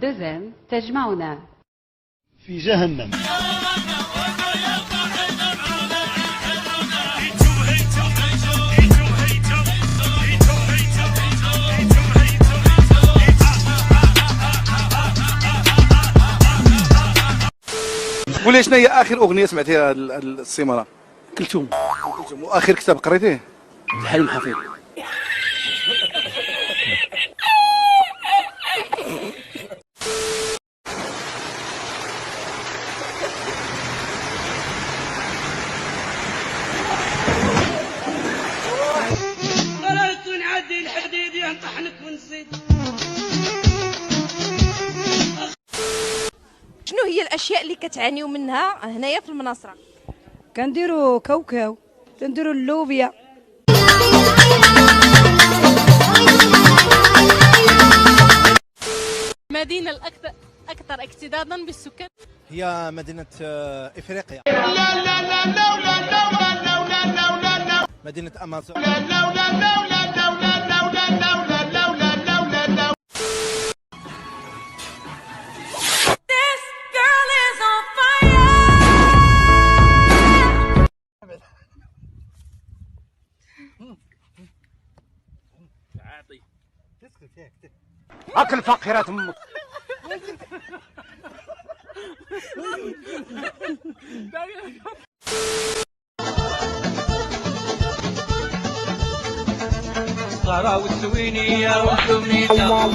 دوزام تجمعنا في جهنم. قولي شنو هي اخر اغنيه سمعتيها السيمانه؟ كلثوم. واخر كتاب قريتيه؟ الحلم حفيظ. قررت نعدي الحديد ينطحنك ونزيد. شنو هي الاشياء اللي كتعانيو منها هنايا في المناصره؟ كنديروا كاوكاو، كنديروا اللوبيا. المدينة الأكثر اكتظاظا بالسكان هي مدينة إفريقيا. لا لا لا لا لا لا لا لا لا لا. مدينة أمازون. لا لا لا لا لا لا لا لا لا لا لا لا. This girl is on fire. اكل فقيرات امك. قرا والسوينية والدميتة.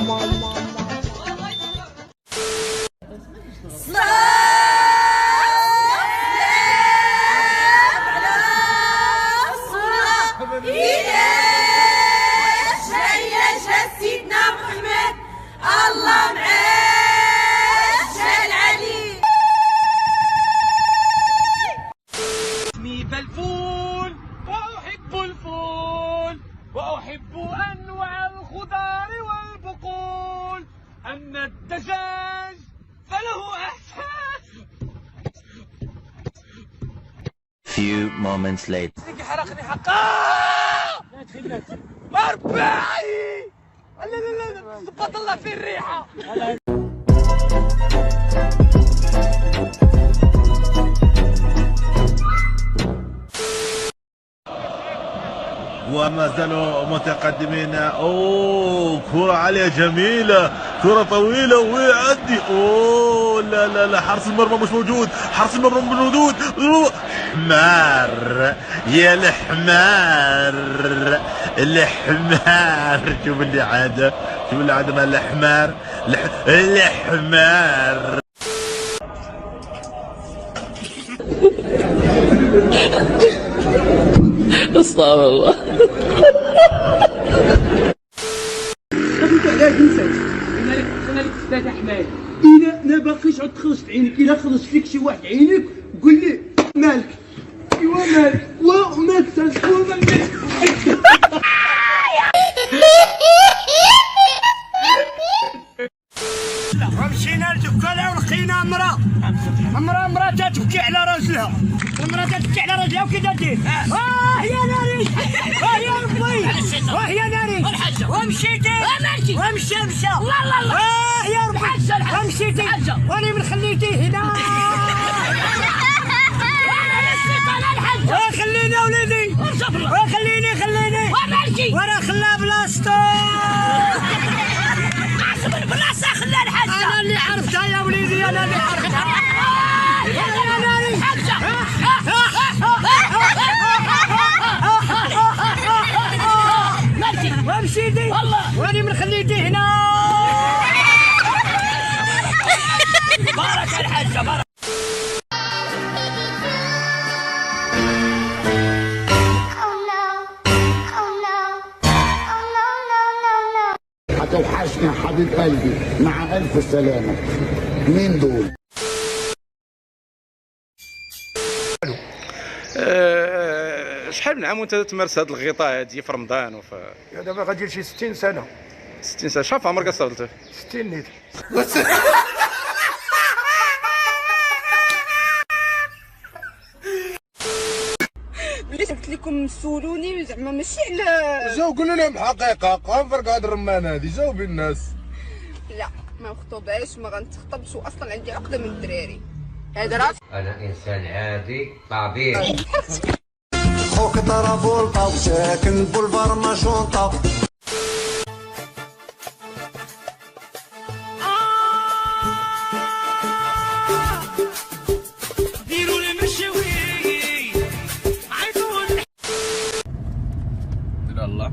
اسمي بلفول وأحب الفول وأحب أنواع الخضار والبقول. أما الدجاج فله إحساس. Few moments later. حرقني حقا. أربعي. لا لا لا سبحان الله في الريحة. وما زالوا متقدمين. اوه كرة عالية جميلة، كرة طويلة ويعدي. اوه لا لا لا، حارس المرمى مش موجود، حارس المرمى مش موجود. حمار يا الحمار، الحمار. شوف اللي عاده، شوف اللي عاده مع الحمار، الحمار. استغفر الله. لا تنسى انا لك استاذ احمد، اذا ما باقيش عاد تخلص في عينك، اذا خلص فيك شي واحد عينك قول لي مالك. ايوا مالك ومالك ومالك. ومشينا لدكانة ولقينا امرأة تبكي على راجلها. المرأة تبكي على راجلها وكي دير؟ يا ناري، يا ربي، يا ناري. ومشيتي ومشى الله يا ربي. ومشيتي وأنا من خليتي هنا. خليني وليدي، خليني وانا خلاه بلاصتو. بلاصة خلاه الحاج. انا اللي عرفتها يا وليدي، انا اللي عرفتها. يا ناري ومشيتي واني من خليتي هنا. بارك الحاجة بارك. هتوحشني يا حبيب قلبي، مع الف سلامه. مين دول؟ شحال من عام وانت تمارس هذا الغطاء هذه في رمضان دابا غادي شي 60 سنه. 60 سنه. شحال في عمرك صرت؟ 60 نيت. علاش قلت لكم سولوني زعما ماشي على جاو قولوا لهم حقيقه قام فرق هاد الرمان هادي جاوبي الناس. لا ما مخطوباش ما غنتخطبش واصلا عندي عقده من الدراري هذا راه انا انسان عادي طبيعي. خوك طرابولطا وساكن بولفار ماشونطا. ديروا لي مشاوي عيطوا لا الله.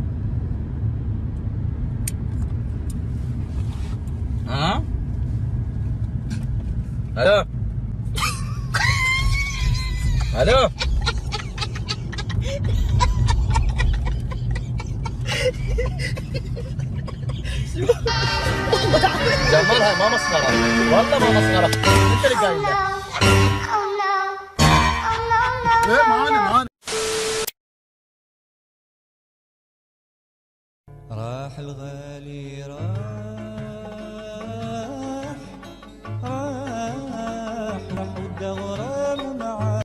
ها الو الو جمالها ما مسخرة والله ما مسخرة. انت اللي قايل ايه معانا راح الغالي راح والدوران معاه.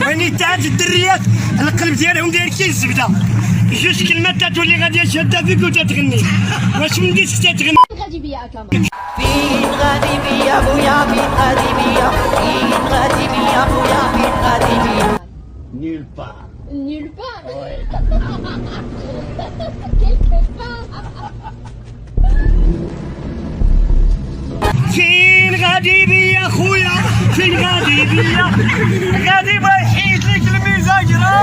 ويني تعاد الدريات القلب ديالهم داير كي الزبده. جوج كلمات تتولي غادي شاده فيك وتتغني. واش من ديك تتغني؟ غادي بيا كمان. فين غادي بيا خويا فين غادي بيا فين غادي بيا خويا فين غادي بيا نيل بار. Nulle part. فين غادي بيا خويا فين غادي بيا غادي ما يحيد لك الميزاجرة.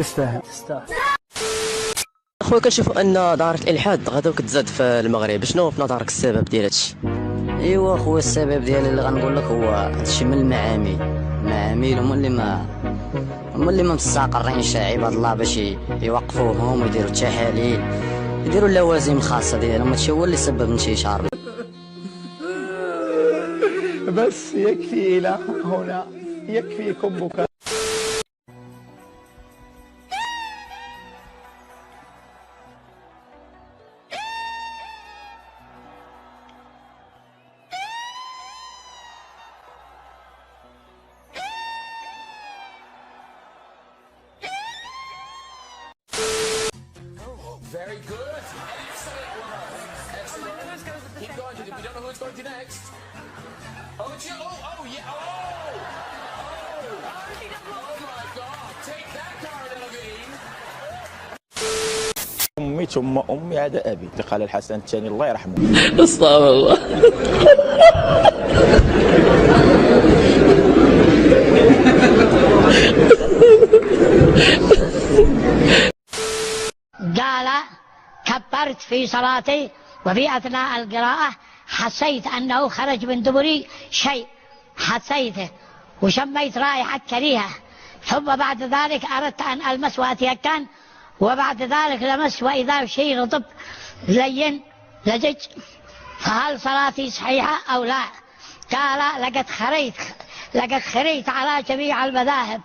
تستاهل. اخويا كنشوفوا ان ظاهرة الالحاد غدا كتزاد في المغرب، شنو في نظرك السبب ديال هادشي؟ ايوا خويا السبب ديالي اللي غنقول لك هو هادشي من المعامل. المعامل هما اللي ما مستقرينش عباد الله باش يوقفوهم ويديروا التحاليل يديروا اللوازم الخاصه ديالهم. هادشي هو اللي سبب انتشار. بس يكفي إلى هنا، يكفيكم بكاء. Very good. Excellent work. Excellent. Keep going. We don't know who's going to next. Oh, it's you. Oh, yeah. Oh my God. Take that card, Levine. أمي ثم أمي عاد أبي. قال الحسن الثاني الله يرحمه. استغفر الله. قال كبرت في صلاتي وفي أثناء القراءة حسيت أنه خرج من دبري شيء حسيته وشميت رائحة كريهة، ثم بعد ذلك أردت أن ألمس وأتيقن، وبعد ذلك لمس وإذا شيء رطب لين لزج، فهل صلاتي صحيحة أو لا؟ قال لقد خريت على جميع المذاهب.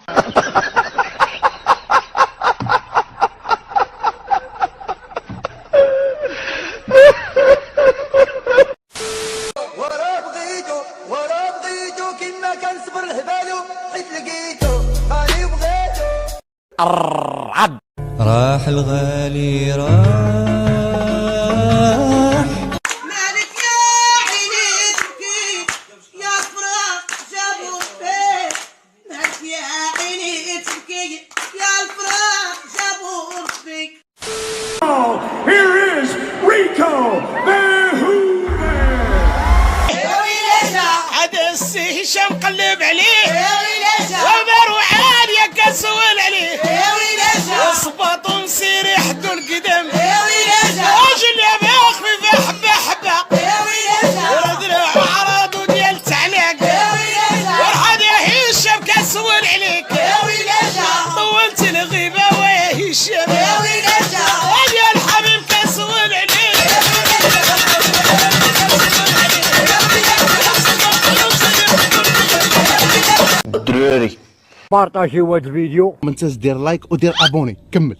ولا بغيتو كيما كنصبر الهبالو حيت لقيتو راني بغيتو. راح الغالي مالك يا عيني تبكي يا فراق جابوا فيك. مالك يا عيني تبكي يا الفراق جابوا فيك. Here is Rico the السي هشام قلب عليه ومروع عالية كسول عليه وصباط مسير يحدو القدم راجل يا باخفي بحبة حبة ودرع عراضو ديال تعليق ورحد يا هشام كسول عليك طولت الغيبة ويا هشام يا الحبيب كسول عليك. الدراري بارطاجيو هاد الفيديو، ما تنساش دير لايك ودير ابوني. كمل.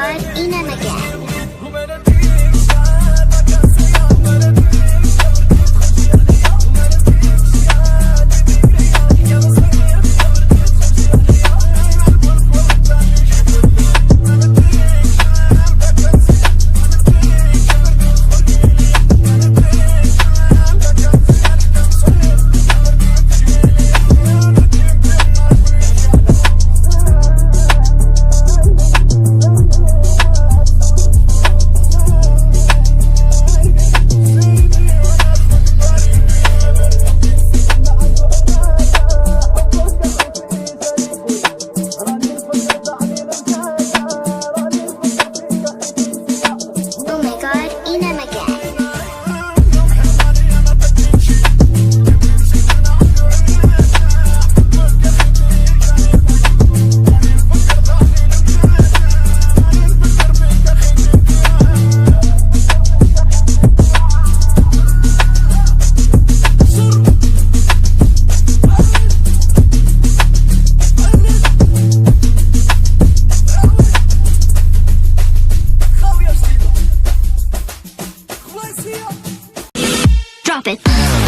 God, in again. Drop it.